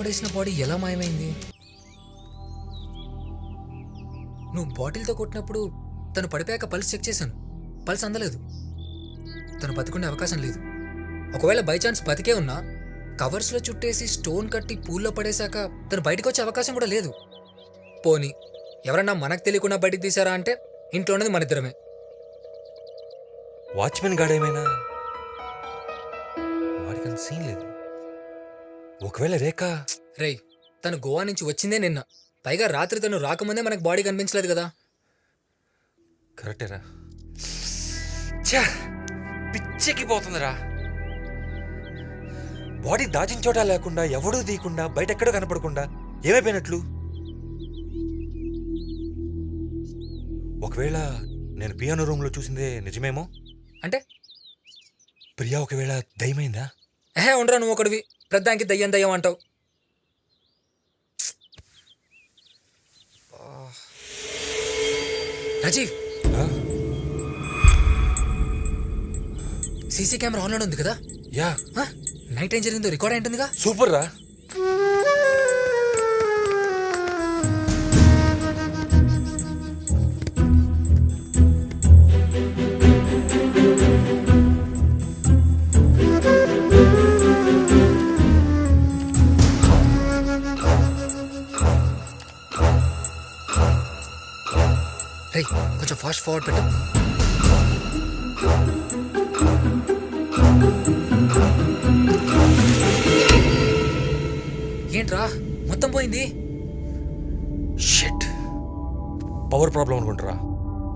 పడేసిన బాడీ ఎలా మాయమైంది? నువ్వు బాటిల్తో కొట్టినప్పుడు తను పడిపోయాక పల్స్ చెక్ చేశాను. పల్స్ అందలేదు. తను బతుకునే అవకాశం లేదు. ఒకవేళ బై ఛాన్స్ బతికే ఉన్నా కవర్స్లో చుట్టేసి స్టోన్ కట్టి పూల్లో పడేశాక తను బయటకు వచ్చే అవకాశం కూడా లేదు. పోనీ ఎవరన్నా మనకు తెలియకుండా బయటికి తీశారా అంటే ఇంట్లో ఉన్నది మన ఇద్దరమే. వాచ్మెన్ గాడేమైనా? వాడికి అంత సీన్ లేదు. ఒకవేళ రేఖ రేయ్, తను గోవా నుంచి వచ్చిందే నిన్న. పైగా రాత్రి తను రాకముందే మనకు బాడీ కనిపించలేదు కదా. కరెక్టేరా. ఛా, పిచ్చెక్కి పోతుందిరా. బాడీ దాచిన చోట లేకుండా ఎవడూ తీయకుండా బయటెక్కడో కనపడకుండా ఏమైపోయినట్లు? ఒకవేళ నేను పియానో రూమ్లో చూసిందే నిజమేమో. అంటే ప్రియా ఒకవేళ దయమైందా? ఉండరా నువ్వు ఒకడివి. ప్రధానికి దయ్యం దయ్యం అంటావు. రాజీవ్, సీసీ కెమెరా ఆన్లో ఉంది కదా? యా. నైట్ ఏం జరిగిందో రికార్డ్ అయింటుందిగా. సూపర్ రా. రేయ్, కొంచెం ఫాస్ట్ ఫార్వర్డ్ పెట్టు. ఏంట్రా మొత్తం పోయింది? షిట్, పవర్ ప్రాబ్లం అనుకుంటారా.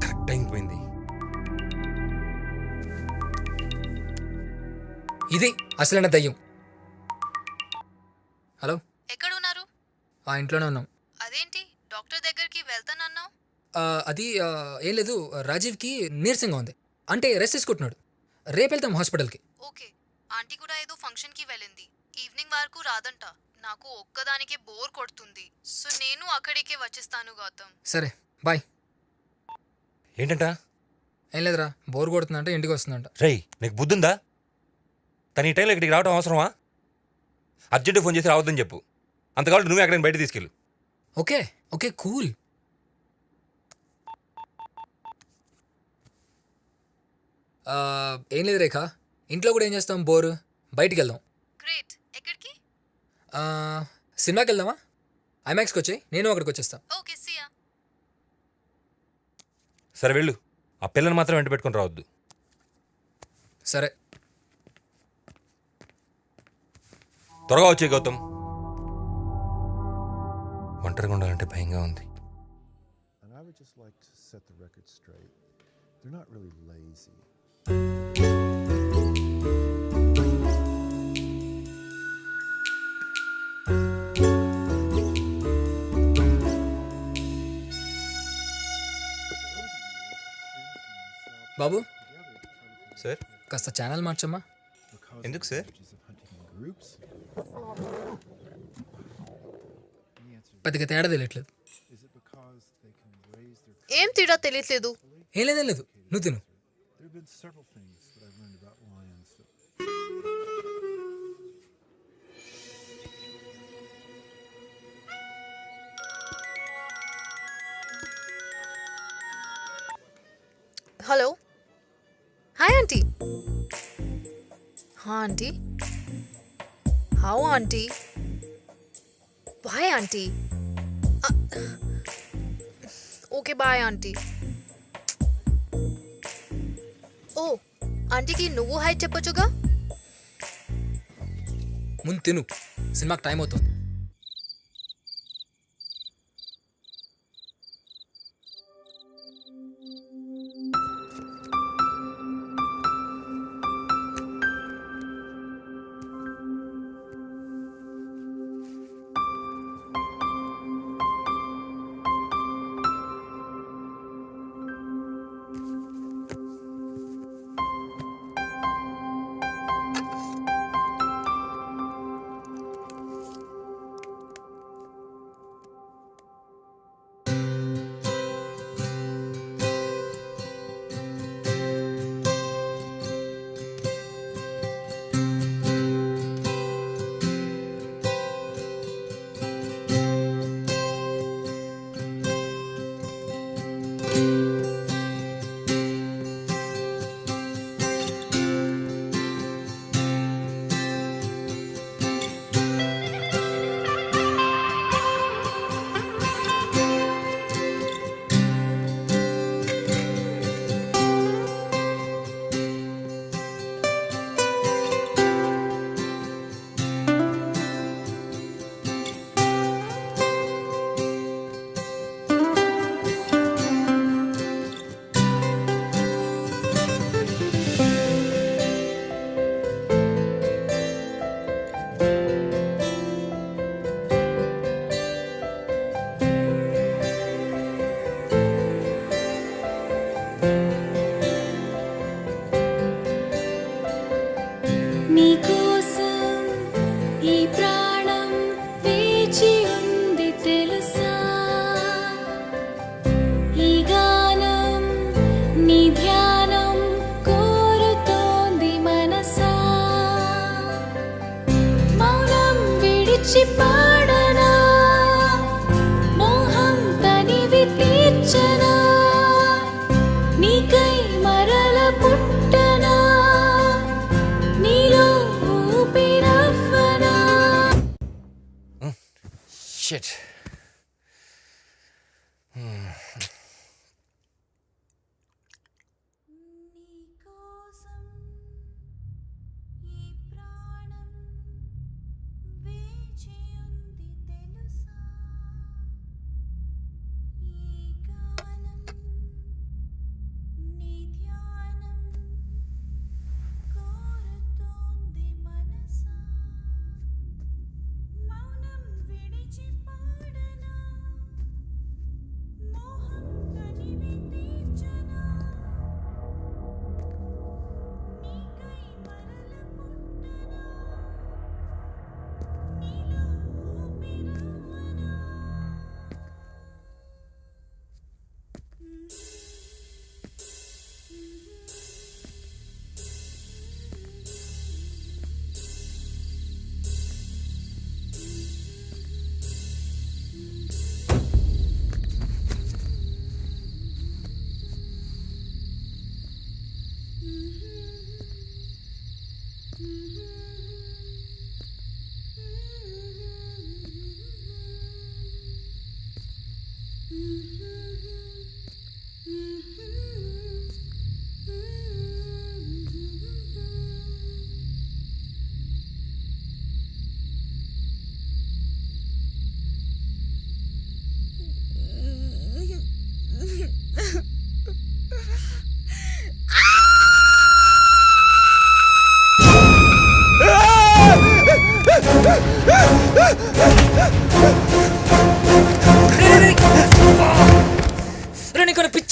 కరెక్ట్ టైం పోయింది. ఇది అసలైన దయ్యం. హలో, ఎక్కడున్నారు? ఆ ఇంట్లోనే ఉన్నాం. అదేంటి డాక్టర్ దగ్గరికి వెళ్తానన్నావు? అది ఏం లేదు, రాజీవ్కి నీరసంగా ఉంది. అంటే రెస్ట్ తీసుకుంటున్నాడు. రేపు వెళ్తాం హాస్పిటల్కి. ఓకే. ఆంటీ కూడా ఏదో ఫంక్షన్కి వెళ్ళింది. ఈవినింగ్ వరకు రాదంట. నాకు ఒక్కదానికే బోర్ కొడుతుంది. సో నేను అక్కడికే వచ్చేస్తాను గౌతమ్. సరే బాయ్. ఏంటంట? ఏం లేదురా, బోర్ కొడుతుందంటే ఇంటికి వస్తుందంట. రేయ్, నీకు బుద్ధుందా? తన ఈ టైంలో ఇక్కడికి రావడం అవసరమా? అర్జెంట్ ఫోన్ చేసి రావద్దని చెప్పు. అంతకాలం నువ్వే ఎక్కడైనా బయట తీసుకెళ్ళు. Okay okay cool. ఏం లేదు రేఖ, ఇంట్లో కూడా ఏం చేస్తాం, బోర్. బయటికి వెళ్దాం. గ్రేట్. ఎక్కడికి? సినిమాకి వెళ్దామా? ఐమాక్స్కి వచ్చాయి, నేను అక్కడికి వచ్చేస్తాను. ఓకే, సియా. సరే వెళ్ళు. ఆ పిల్లని మాత్రం వెంట పెట్టుకుని రావద్దు. సరే. త్వరగా వచ్చే గౌతమ్. ఒంటరిగా ఉండాలంటే భయంగా ఉంది. And I would just like to set the record straight. They're not really lazy. Babu, sir, కాస్త ఛానల్ మార్చమ్మా. ఎందుకు సార్? పెద్దగా తేడా తెలియట్లేదు. ఏం తేడా తెలియట్లేదు? ఏం లేదు, నువ్వు తిను. There have been several things that I've learned about lions that hello. Hi aunty. హా aunty. How aunty? Bye aunty. Okay bye aunty. Oh, ఆంటీకి నువ్వు హాయ్ చెప్పొచ్చుగా. ముందు తిను, సినిమాకి టైం అవుతుంది.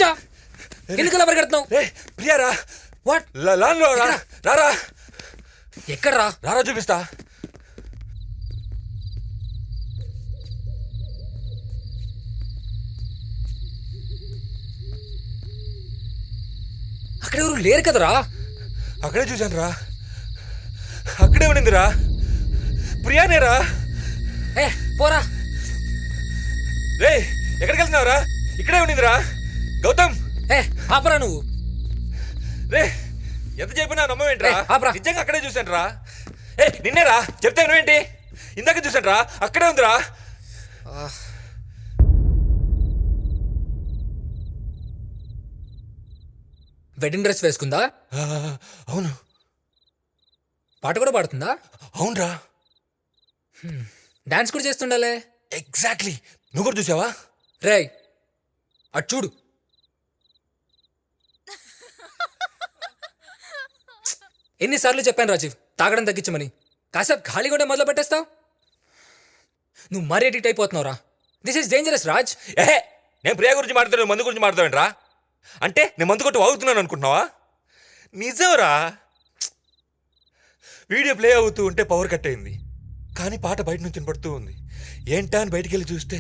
పిచ్చా ఎందుకు అలా పరిగెడుతున్నావు? రే ప్రియా రా. వాట్? లాన్లో రా. రారా ఎక్కడ్రా? రారా చూపిస్తా. అక్కడ ఎవరు లేరు కదరా. అక్కడే చూశాను రా. అక్కడే ఉండిందిరా. ప్రియానేరా. ఏ పోరా. రే ఎక్కడికి వెళ్తున్నావురా? ఇక్కడే ఉండిందిరా. గౌతమ్ ఏ ఆపరా నువ్వు. రే ఎంత చెప్పినా నమ్మవేంట్రా? ఏయ్, ఆపురా. నిజంగా అక్కడే చూశాను రా. ఏ నిన్నేరా చెప్తే నువ్వేంటి? ఇందాక చూశాను రా. అక్కడే ఉందిరా. వెడ్డింగ్ డ్రెస్ వేసుకుందా? ఆ, అవును పాట కూడా పాడుతుందా? అవునరా. డాన్స్ కూడా చేస్తుండాలే. ఎగ్జాక్ట్లీ. నువ్వు కూడా చూసావా? రేయ్ అటు చూడు. ఎన్నిసార్లు చెప్పాను రాజీవ్ తాగడం తగ్గించమని. కాసేపు ఖాళీ కూడా మొదలు పెట్టేస్తావు. నువ్వు మరీ ఎడిక్ట్ అయిపోతున్నావురా. This is dangerous Raj. ఏహే నేను ప్రియా గురించి మాట్లాడుతాను, మందు గురించి మాట్లాడతావేంట్రా? అంటే నేను మందు కొట్టి వాగుతున్నాను అనుకుంటున్నావా? నిజంరా. వీడియో ప్లే అవుతూ ఉంటే పవర్ కట్ అయింది, కానీ పాట బయట నుంచి వినపడుతూ ఉంది. ఏంటా అని బయటికి వెళ్ళి చూస్తే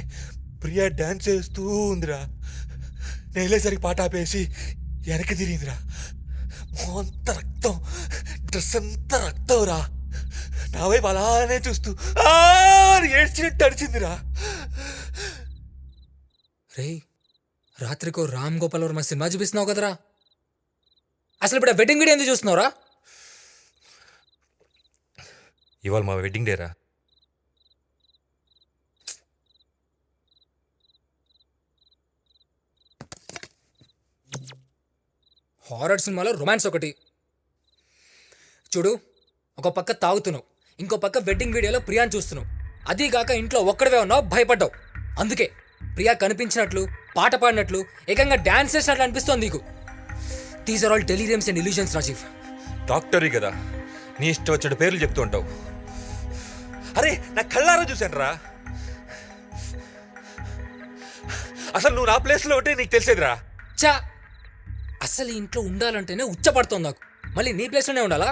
ప్రియా డాన్స్ చేస్తూ ఉందిరా. నేను వెళ్ళేసరికి పాట ఆపేసి వెనక్కి తిరిగిందిరా. అంత రక్తం, డ్రెస్ అంతా రక్తం రా. నా వైపు అలానే చూస్తూ ఏడ్చినట్టు అడిచిందిరా. రేయ్ రాత్రికో రామ్ గోపాల్ వర్మ సినిమా చూపిస్తున్నావు కదరా. అసలు ఇప్పుడు ఆ వెడ్డింగ్ వీడియో ఎందుకు చూస్తున్నావురా? ఇవాళ మా వెడ్డింగ్ డేరా. హారర్ సినిమాలో రొమాన్స్ ఒకటి చూడు. ఒక పక్క తాగుతున్నావు, ఇంకో పక్క వెడ్డింగ్ వీడియోలో ప్రియాని చూస్తున్నావు. అదీగాక ఇంట్లో ఒక్కడవే ఉన్నావు, భయపడ్డావు. అందుకే ప్రియా కనిపించినట్లు, పాట పాడినట్లు, ఏకంగా డాన్స్ చేసినట్లు అనిపిస్తోంది నీకు. These are all deliriums and illusions Rajeev. డాక్టరీ కదా, నీ ఇష్టం వచ్చిన పేర్లు చెప్తూ ఉంటావు. అరే నా కళ్ళారా చూశాను రా. అసలు నువ్వు నా ప్లేస్లో ఉంటే నీకు తెలిసేదిరా. చా అసలు ఈ ఇంట్లో ఉండాలంటేనే ఉచ్చపడుతోంది నాకు. మళ్ళీ నీ ప్లేస్లోనే ఉండాలా?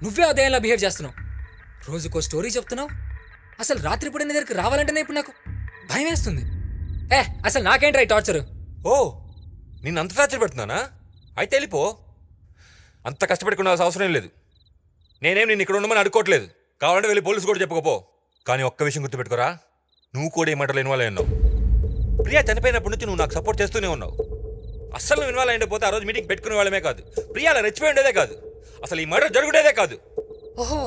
నువ్వే అదేలా బిహేవ్ చేస్తున్నావు. రోజుకో స్టోరీ చెప్తున్నావు. అసలు రాత్రిపూట నీ దగ్గరికి రావాలంటేనే ఇప్పుడు నాకు భయం వేస్తుంది. అసలు నాకేంట్రా ఈ టార్చర్? ఓ నిన్ను అంత టార్చర్ పెడుతున్నానా? అయితే వెళ్ళిపో. అంత కష్టపెట్టుకునే అవసరం లేదు. నేనేం నిన్ను ఇక్కడ ఉండమని అడుకోవట్లేదు. కావాలంటే వెళ్ళి పోలీసు కూడా చెప్పుకోపో. కానీ ఒక్క విషయం గుర్తుపెట్టుకోరా, నువ్వు కూడా ఈ మాటలు ఇన్వాల్వ్ అయి ఉన్నావు. ప్రియా చనిపోయినప్పటి నుంచి నువ్వు నాకు సపోర్ట్ చేస్తూనే ఉన్నావు. అస్సలు నువ్వు ఇన్వాల్వ్ అయిపోతే ఆ రోజు మీటింగ్ పెట్టుకునే వాళ్ళమే కాదు, ప్రియా అలా రెచ్చిపోయి ఉండేదే కాదు, అసలు ఈ మర్డర్ జరుగుడేదే కాదు. ఓహో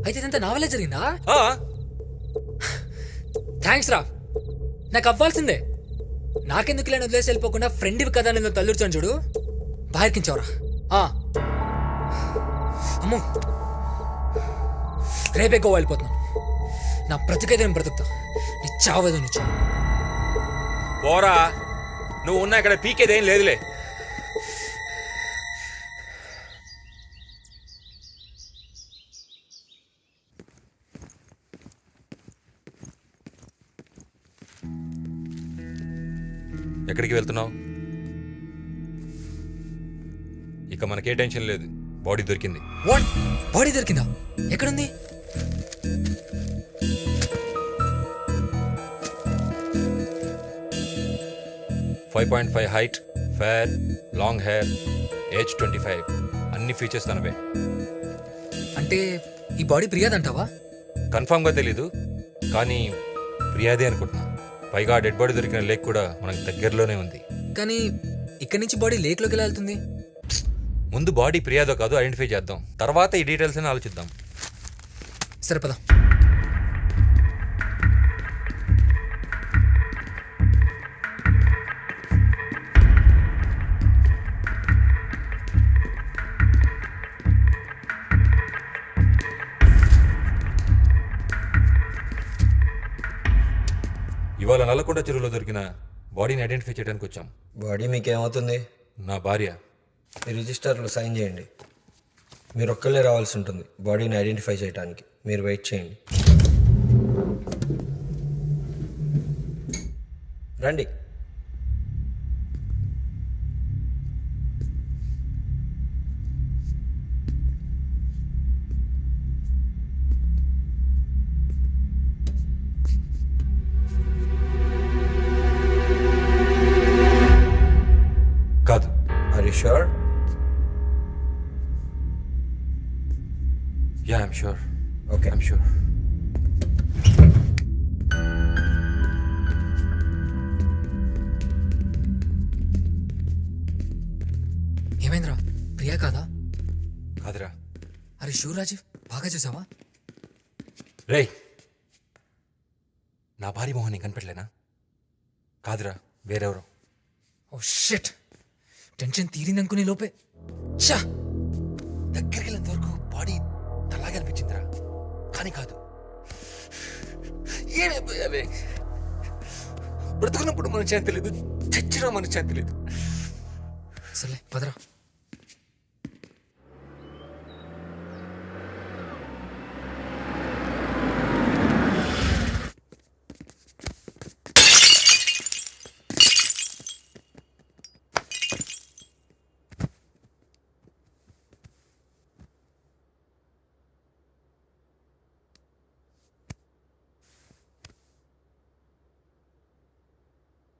అయితే ఇదంతా నా వల్లే జరిగిందా? ఆ, థ్యాంక్స్ రా. నాకు అవ్వాల్సిందే. నాకెందుకు లేని వదిలేసి వెళ్ళిపోకుండా ఫ్రెండ్వి కదా నేను తల్లుర్చాను చూడు. బాయర్కించావురా. అమ్మో రేపే గోవా వెళ్ళిపోతున్నాను. నా బ్రతికైతే నేను బ్రతుకుతా, నీ చావేదో నుంచి. పోరా, నువ్వు ఉన్నా ఇక్కడ పీకేదేం లేదులే. ఎక్కడికి వెళ్తున్నావు? ఇక మనకే టెన్షన్ లేదు, బాడీ దొరికింది. వాట్? బాడీ దొరికిందా? ఎక్కడుంది? .5 height, fair, long hair, age 25, అన్ని ఫీచర్స్ తనవే. అంటే ఈ బాడీ ప్రియాదంటావా? కన్ఫామ్గా తెలీదు, కానీ ప్రియాదే అనుకుంటున్నా. పైగా డెడ్ బాడీ దొరికిన లేక్ కూడా మనకు దగ్గరలోనే ఉంది. కానీ ఇక్కడి నుంచి బాడీ లేక్లోకి ఎలా వెళ్తుంది? ముందు బాడీ ప్రియాదో కాదు ఐడెంటిఫై చేద్దాం, తర్వాత ఈ డీటెయిల్స్ అని ఆలోచిద్దాం. సరే పద. ఇవాళ నల్లకొండ చెరువులో దొరికిన బాడీని ఐడెంటిఫై చేయడానికి వచ్చాం. బాడీ మీకేమవుతుంది? నా భార్య. ఈ రిజిస్టర్లో సైన్ చేయండి. మీరు ఒక్కళ్ళే రావాల్సి ఉంటుంది బాడీని ఐడెంటిఫై చేయడానికి. మీరు వెయిట్ చేయండి. రండి. కాదురా. అరే షూర్ రాజీవ్, బాగా చూసావా? రేయ్, నా భార్య మొహం నీకు కనిపెట్టలేనా? కాదురా, వేరెవరో. ఓ షిట్, టెన్షన్ తీరిందనుకునే లోపే చా. దగ్గరికి వెళ్ళేంత వరకు బాడీ తలాగా అనిపించిందిరా, కానీ కాదు. ఏమైపోయావే? బ్రతుకున్నప్పుడు మన చేతి తెలియదు, చచ్చినా మన చేతి తెలియదు. సర్లే పదరా.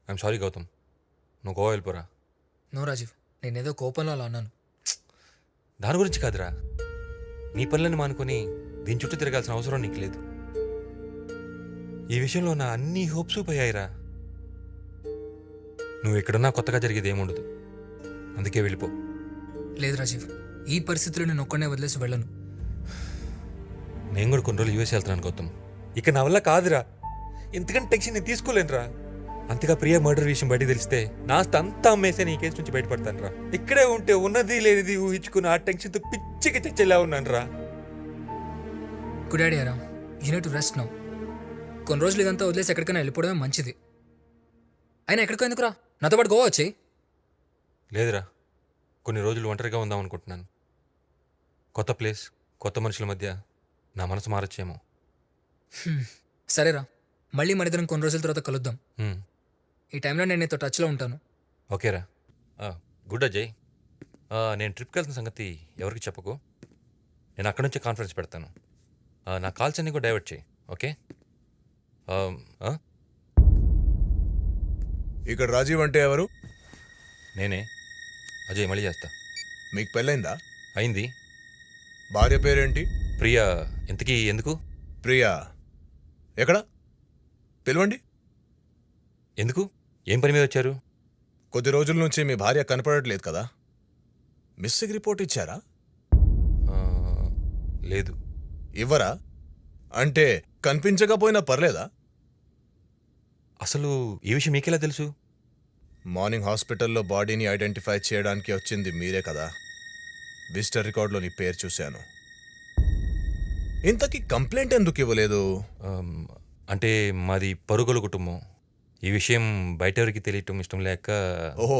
ఐఎమ్ సారీ గౌతమ్, నువ్వు గోవా వెళ్ళిపోరా. నో రాజీవ్, నేనేదో కోపంలో అలా అన్నాను. దాని గురించి కాదురా, నీ పనులను మానుకొని దీని చుట్టూ తిరగాల్సిన అవసరం నీకు లేదు. ఈ విషయంలో నా అన్ని హోప్స్ పోయాయిరా. నువ్వు ఎక్కడున్నా కొత్తగా జరిగేది ఏముండదు, అందుకే వెళ్ళిపో. లేదు రాజీవ్, ఈ పరిస్థితిలో నేను ఒక్కడే వదిలేసి వెళ్ళను. నేను కూడా కొన్ని రోజులు యూఎస్ వెళ్తున్నాను గౌతమ్. ఇక నా వల్ల కాదురా, ఇంతకంటే టెన్షన్ నేను తీసుకోలేనురా. అంతగా ప్రియ మర్డర్ విషయం బయట తెలిస్తే నా అంతా అమ్మేసే నీ కేసు నుంచి బయటపడతాను రా. ఇక్కడే ఉంటే ఉన్నది లేనిది ఊహించుకుని ఆ టెన్షన్తో పిచ్చికి చచ్చేలా ఉన్నాను రా. గుడ్ ఐడియా రా, you need to rest now. కొన్ని రోజులు ఇదంతా వదిలేసి ఎక్కడికైనా వెళ్ళిపోవడమే మంచిది. అయినా ఎక్కడికో ఎందుకురా, నాతో పాటు గోవా వచ్చేయి. లేదురా, కొన్ని రోజులు ఒంటరిగా ఉందాం అనుకుంటున్నాను. కొత్త ప్లేస్, కొత్త మనుషుల మధ్య నా మనసు మారచ్చేమో. సరేరా, మళ్ళీ మనిద్దరం కొన్ని రోజుల తర్వాత కలుద్దాం. ఈ టైంలో నేను నీతో టచ్లో ఉంటాను. ఓకేరా. గుడ్ అజయ్. నేను ట్రిప్కి వెళ్తున్న సంగతి ఎవరికి చెప్పకు. నేను అక్కడి నుంచే కాన్ఫరెన్స్ పెడతాను. నా కాల్స్ అన్ని కూడా డైవర్ట్ చేయి, ఓకే? ఇక్కడ రాజీవ్ అంటే ఎవరు? నేనే అజయ్, మళ్ళీ చేస్తా. మీకు పెళ్ళైందా? అయింది. భార్య పేరేంటి? ప్రియా. ఇంతకీ ఎందుకు? ప్రియా ఎక్కడ? పిలవండి. ఎందుకు? ఏం పని మీద వచ్చారు? కొద్ది రోజుల నుంచి మీ భార్య కనపడట్లేదు కదా, మిస్సింగ్ రిపోర్ట్ ఇచ్చారా? లేదు. ఇవ్వరా? అంటే కనిపించకపోయినా పర్లేదా? అసలు ఈ విషయం మీకెలా తెలుసు? మార్నింగ్ హాస్పిటల్లో బాడీని ఐడెంటిఫై చేయడానికి వచ్చింది మీరే కదా. విజిటర్ రికార్డులో నీ పేరు చూశాను. ఇంతకీ కంప్లైంట్ ఎందుకు ఇవ్వలేదు? అంటే మాది పరుగుల కుటుంబం. ఈ విషయం బయట ఎవరికి తెలియటం ఇష్టం లేక. ఓహో,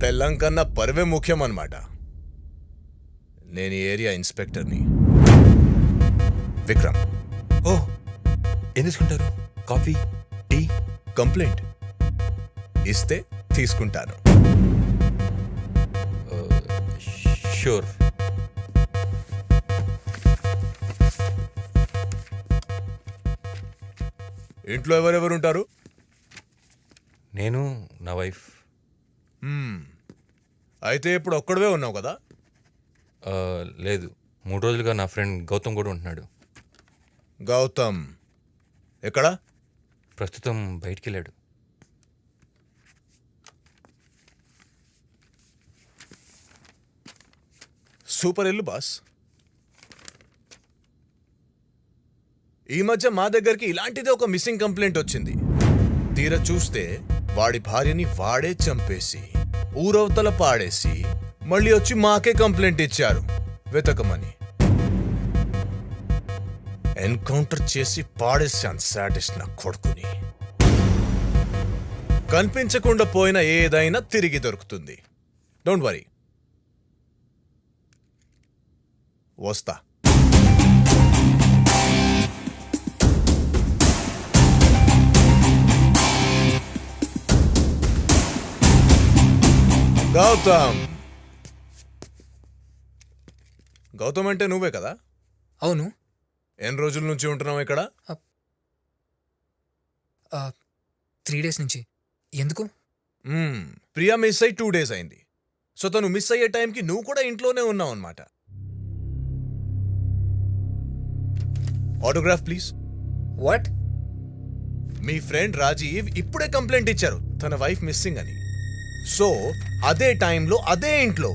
పెళ్ళం కన్నా పరువే ముఖ్యం అన్నమాట. నేను ఈ ఏరియా ఇన్స్పెక్టర్ని, విక్రమ్. ఓ, ఏం తీసుకుంటారు? Coffee, tea? కంప్లైంట్ ఇస్తే తీసుకుంటాను. షూర్. ఇంట్లో ఎవరెవరు ఉంటారు? నేను, నా వైఫ్. అయితే ఇప్పుడు ఒక్కడవే ఉన్నావు కదా? లేదు, 3 రోజులుగా నా ఫ్రెండ్ గౌతమ్ కూడా ఉంటున్నాడు. గౌతమ్ ఎక్కడా? ప్రస్తుతం బయటికి వెళ్ళాడు. సూపర్ ఇల్లు బాస్. ఈ మధ్య మా దగ్గరికి ఇలాంటిదే ఒక మిస్సింగ్ కంప్లైంట్ వచ్చింది. తీరా చూస్తే వాడి భార్యని వాడే చంపేసి ఊరవతల పాడేసి మళ్ళీ వచ్చి మాకే కంప్లైంట్ ఇచ్చారు వెతకమని. ఎన్కౌంటర్ చేసి పాడేశాను సాడిస్ట్ నా కొడుకుని. కనిపించకుండా పోయిన ఏదైనా తిరిగి దొరుకుతుంది. డోంట్ వరీ, వస్తా. గౌతమ్. గౌతమ్ అంటే నువ్వే కదా? అవును. ఎన్ని రోజుల నుంచి ఉంటున్నావు ఇక్కడ? 3 days నుంచి. ఎందుకు? ప్రియా మిస్ అయ్యి 2 days అయింది. సో తను మిస్ అయ్యే టైంకి నువ్వు కూడా ఇంట్లోనే ఉన్నావు అన్నమాట. Autograph please. వాట్? మీ ఫ్రెండ్ రాజీవ్ ఇప్పుడే కంప్లైంట్ ఇచ్చారు తన వైఫ్ మిస్సింగ్ అని. సో అదే టైంలో అదే ఇంట్లో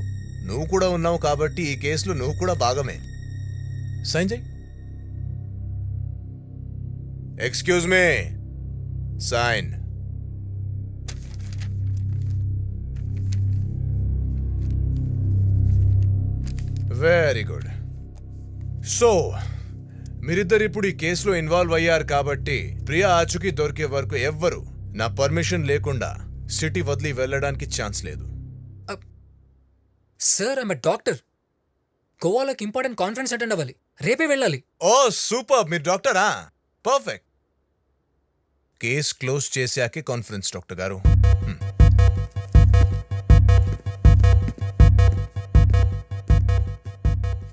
నువ్వు కూడా ఉన్నావు కాబట్టి ఈ కేసులో నువ్వు కూడా భాగమే. సైన్ చెయ్. Excuse me, sign. Very good. So మీరిద్దరు ఇప్పుడు ఈ కేసులో ఇన్వాల్వ్ అయ్యారు కాబట్టి ప్రియా ఆచూకీ దొరికే వరకు ఎవ్వరు నా పర్మిషన్ లేకుండా సిటీ వదిలి వెళ్ళడానికి ఛాన్స్ లేదు. Sir I'm doctor. గోవాలోకి ఇంపార్టెంట్ కాన్ఫరెన్స్ అటెండ్ అవ్వాలి. రేపే వెళ్ళాలి. ఓ సూపర్, మీరు డాక్టరా? పర్ఫెక్ట్. కేస్ క్లోజ్ చేశాకే కాన్ఫరెన్స్ డాక్టర్ గారు.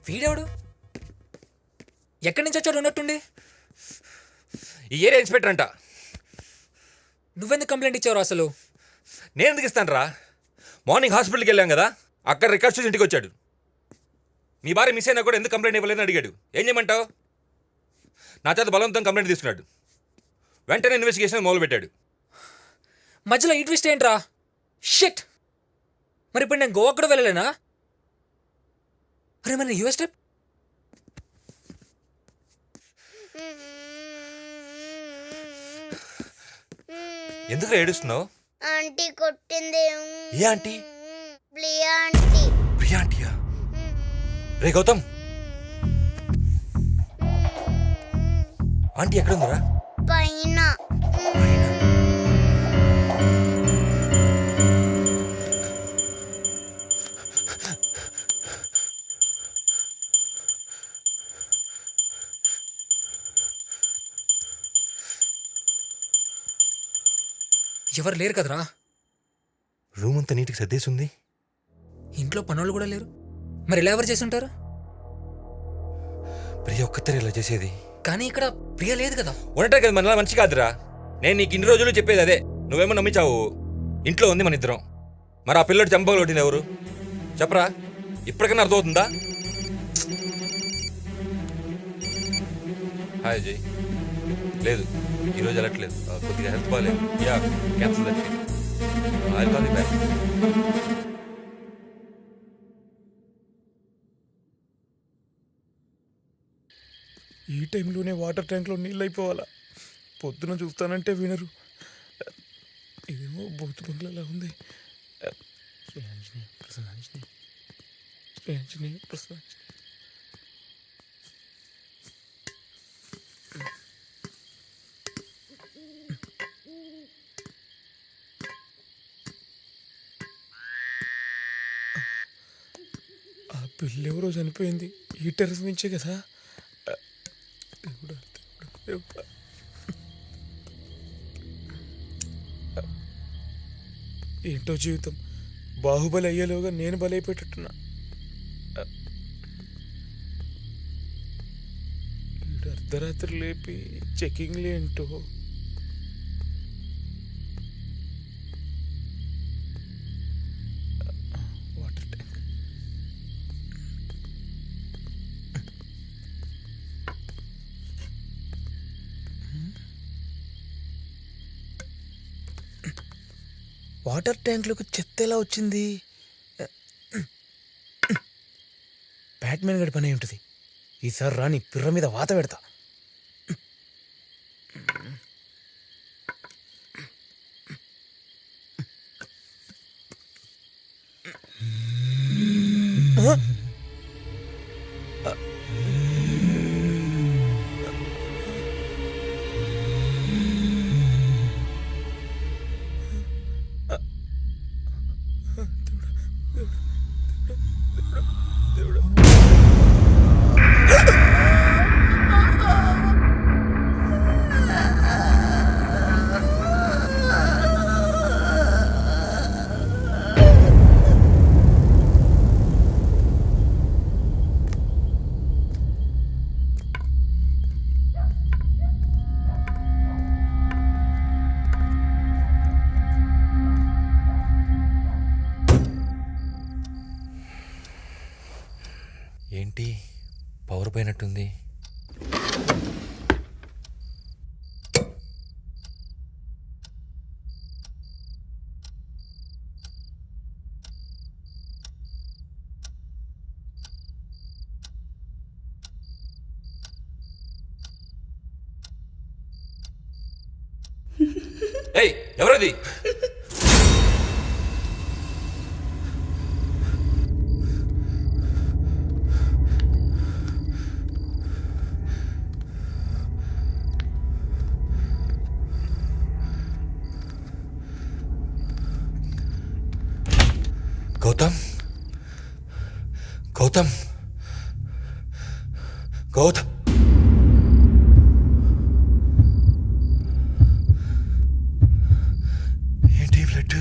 వీడెవడు? ఎక్కడి నుంచి వచ్చాడు ఉన్నట్టుండి? ఈ ఏరియా ఇన్స్పెక్టర్ అంట. నువ్వెందుకు కంప్లైంట్ ఇచ్చావు అసలు? నేను ఎందుకు ఇస్తాను రా? మార్నింగ్ హాస్పిటల్కి వెళ్ళాం కదా, అక్కడ రికార్డ్స్ చూసి ఇంటికి వచ్చాడు. మీ భార్య మిస్ అయినా కూడా ఎందుకు కంప్లైంట్ ఇవ్వలేదని అడిగాడు. ఏం చేయమంటావు? నా చేత బలవంతం కంప్లైంట్ తీసుకున్నాడు. వెంటనే ఇన్వెస్టిగేషన్ మొదలుపెట్టాడు. మధ్యలో ఈ ట్విస్ట్ ఏంట్రా? షిట్! మరి ఇప్పుడు నేను గోవా కూడా వెళ్ళలేనా? అరే మన యూఎస్ ట్రిప్? ఎందుకు ఏడుస్తున్నావు? ఆంటీ కొట్టింది. ఏ ఆంటీ? ప్రియా ఆంటీ. ప్రియా ఆంటీయా? రే గౌతమ్, ఆంటీ ఎక్కడుందిరా? పైన. ఎవరు లేరు కదరా? రూమ్ అంతా నీటికి సర్దేసి ఉంది. ఇంట్లో పనులు కూడా లేరు. మరి ఇలా ఎవరు చేసి ఉంటారు? ప్రియ ఒక్కతరే ఇలా చేసేది. కానీ ఇక్కడ ప్రియ లేదు కదా. ఉండటే కదా మనలా మంచి కాదురా. నేను నీకు ఇన్ని రోజులు చెప్పేది అదే. నువ్వేమో నమ్మించావు. ఇంట్లో ఉంది మన ఇద్దరం. మరి ఆ పిల్లడు చంపలు కొట్టింది ఎవరు? చెప్పరా, ఇప్పటికైనా అర్థమవుతుందా? హాయ్ అజయ్. లేదు, ఈరోజు వెళ్ళట్లేదు. కొద్దిగా హెల్త్ బాగాలేదు. Yeah, cancel that. I call you back. ఈ టైంలోనే వాటర్ ట్యాంక్లో నీళ్ళు అయిపోవాలా? పొద్దున చూస్తానంటే వినరు. ఇదేమో బూత్ బంగ్లాలా ఉంది. శ్రీ ప్రసాద్. ఆ పిల్లెవరో చనిపోయింది ఈ టెర్రస్ నుంచే కదా. దేవుడా, దేవుడా, దేవుడా. ఏంటో జీవితం. బాహుబలి అయ్యేలోగా నేను బలైపోయేటట్టున్నా. వీడు అర్ధరాత్రి లేపి చెకింగ్లు ఏంటో. Water tank. వాటర్ ట్యాంక్లోకి చెత్త ఎలా వచ్చింది? బ్యాట్మెన్ గడి పని ఉంటుంది. ఈసారి రాని పిర్ర మీద వాత పెడతా. ఏంటి పవర్ పోయినట్టుంది? ఏయ్ ఎవరది? గౌతమ్ గౌతమ్ గౌతమ్ ఏంటి బ్లడ్?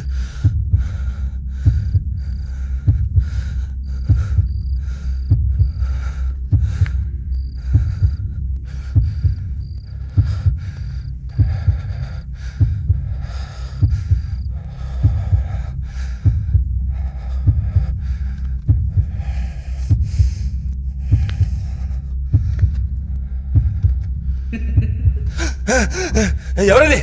ఎవరది?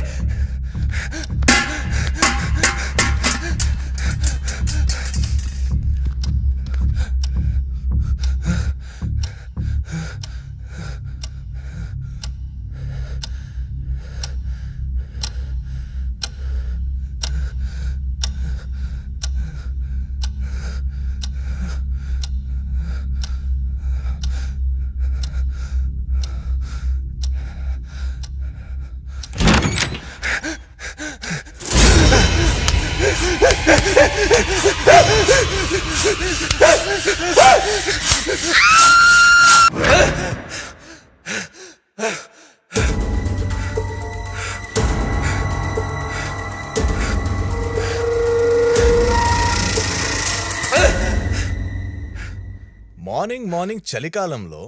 మార్నింగ్ చలికాలంలో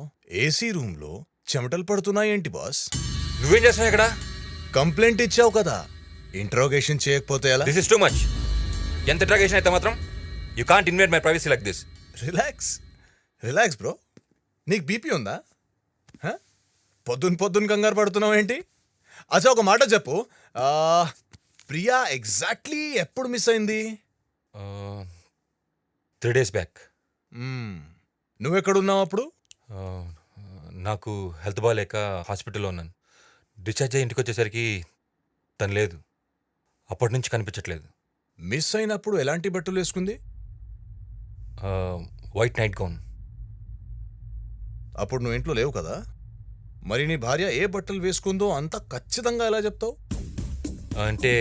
ఏసీ రూమ్లో చెమటలు పడుతున్నాయేంటి బాస్? నువ్వేం చేస్తున్నావు ఇక్కడ? కంప్లైంట్ ఇచ్చావు కదా, ఇంట్రోగేషన్ చేయకపోతే ఎలా? This is too much. ఎంత ఇంట్రాగేషన్ అయితే మాత్రం you can't invade my privacy like this. Relax bro. నీకు బీపీ ఉందా? పొద్దున్న కంగారు పడుతున్నావు ఏంటి? అచ్చా ఒక మాట చెప్పు, ప్రియా ఎగ్జాక్ట్లీ ఎప్పుడు మిస్ అయింది? 3 days బ్యాక్. నువ్వెక్కడున్నావు అప్పుడు? నాకు హెల్త్ బాగాలేక హాస్పిటల్లో ఉన్నాను. డిశ్చార్జ్ అయ్యి ఇంటికి వచ్చేసరికి తను లేదు. అప్పటి నుంచి కనిపించట్లేదు. మిస్ అయినప్పుడు ఎలాంటి బట్టలు వేసుకుంది? White knight gown. అప్పుడు నువ్వు ఇంట్లో లేవు కదా, మరి నీ భార్య ఏ బట్టలు వేసుకుందో అంత ఖచ్చితంగా ఎలా చెప్తావు? అంటే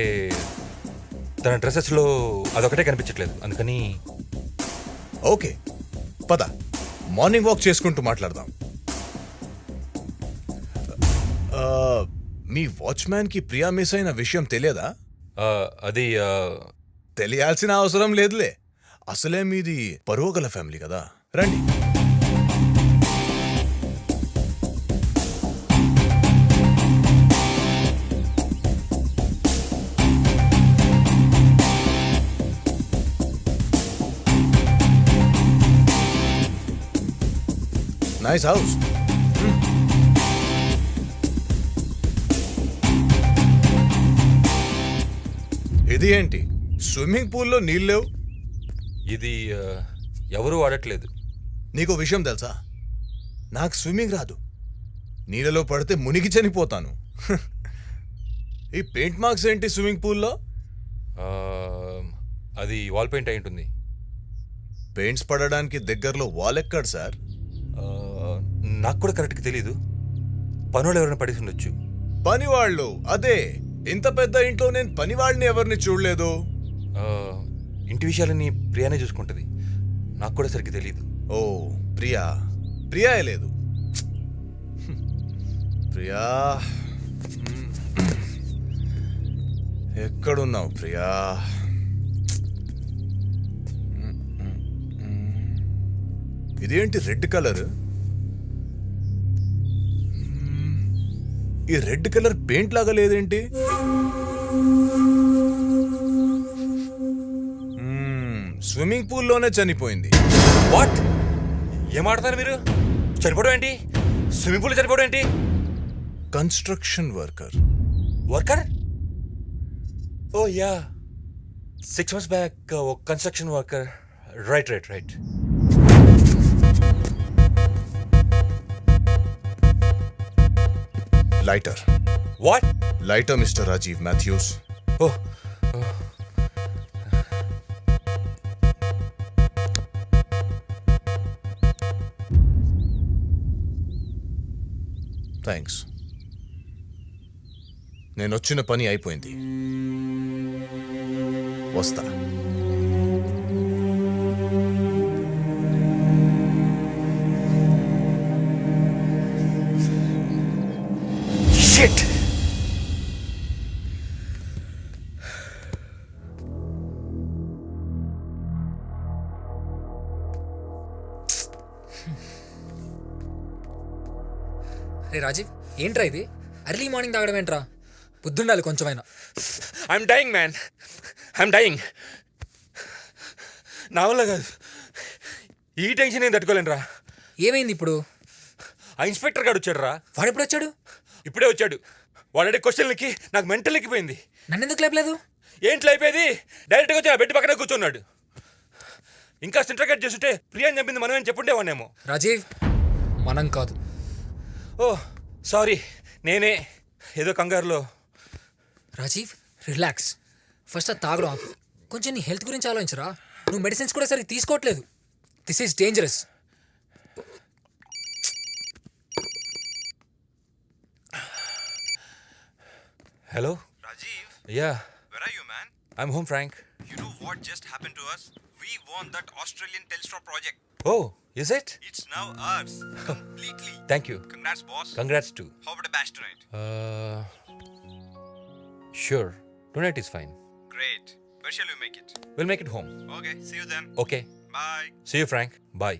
తన డ్రెస్సెస్లో అదొకటే కనిపించట్లేదు, అందుకని. ఓకే పద, మార్నింగ్ వాక్ చేసుకుంటూ మాట్లాడదాం. మీ వాచ్మ్యాన్కి ప్రియా మిస్ అయిన విషయం తెలియదా? అది తెలియాల్సిన అవసరం లేదులే, అసలే మీది పరువు గల ఫ్యామిలీ కదా. రండి. Nice house. ఇది ఏంటి, స్విమ్మింగ్ పూల్లో నీళ్ళు లేవు? ఇది ఎవరూ వాడట్లేదు. నీకో విషయం తెలుసా, నాకు స్విమ్మింగ్ రాదు. నీళ్ళలో పడితే మునిగి చనిపోతాను. ఈ పెయింట్ మార్క్స్ ఏంటి స్విమ్మింగ్ పూల్లో? అది వాల్ పెయింట్ అయి ఉంటుంది. పెయింట్స్ పడడానికి దగ్గరలో వాల్ ఎక్కడు సార్? నాకు కూడా కరెక్ట్గా తెలీదు. పనులు ఎవరైనా పడేసి ఉండొచ్చు. పనివాళ్ళు? అదే, ఇంత పెద్ద ఇంట్లో నేను పనివాళ్ళని ఎవరిని చూడలేదు. ఇంటి విషయాలని ప్రియానే చూసుకుంటుంది. నాకు కూడా సరిగ్గా తెలీదు. ఓ ప్రియా లేదు. ప్రియా ఎక్కడున్నావు ప్రియా? ఇదేంటి రెడ్ కలర్? ఈ రెడ్ కలర్ పెయింట్ లాగా లేదేంటి? స్విమ్మింగ్ పూల్లోనే చనిపోయింది. వాట్? ఏం ఆడతారు మీరు? చనిపోవడం ఏంటి? స్విమ్మింగ్ పూల్ చనిపోవడం ఏంటి? Construction worker. Worker? Oh yeah, 6 months back ఒక construction worker. Right. Lighter. What? Lighter mister Rajiv Mathews. Oh thanks. నేను వచ్చిన పని అయిపోయింది. వస్తా. షిట్. రే రాజీవ్, ఏంట్రా ఇది? అర్లీ మార్నింగ్ తాగడం ఏంట్రా? పొద్దుండాలి కొంచెమైనా. I'm dying man, I'm dying. నా వల్ల కాదు, ఈ టెన్షన్ ఏం తట్టుకోలేనురా. ఏమైంది ఇప్పుడు? ఆ ఇన్స్పెక్టర్ గారు వచ్చాడు రా. వాడు ఎప్పుడు వచ్చాడు? ఇప్పుడే వచ్చాడు. వాడే క్వశ్చన్లకి నాకు మెంటల్ ఎక్కిపోయింది. నన్నెందుకు లేపలేదు? ఏంట్లో అయిపోయేది? డైరెక్ట్గా వచ్చి నా బెడ్ పక్కన కూర్చున్నాడు. ఇంకా ఇంటర్గేట్ చేస్తుంటే ప్రియాని చంపింది మనమేం చెప్పుండేవాన్నేమో. రాజీవ్, మనం కాదు. ఓ సారీ, నేనే ఏదో కంగారులో. రాజీవ్, రిలాక్స్. ఫస్ట్ అది తాగడం ఆపు. కొంచెం నీ హెల్త్ గురించి ఆలోచించరా. నువ్వు మెడిసిన్స్ కూడా సరిగ్గా తీసుకోవట్లేదు. This is dangerous. Hello Rajiv, yeah, where are you, man? I'm home Frank. You know what just happened to us? We won that Australian Telstra project. Oh is it? It's now ours. Completely. Thank you. Congrats, boss. Congrats too. How about a bash tonight? Sure, tonight is fine. Great. Where shall we make it? We'll make it home. Okay, see you then. Okay, Bye. see you Frank. Bye.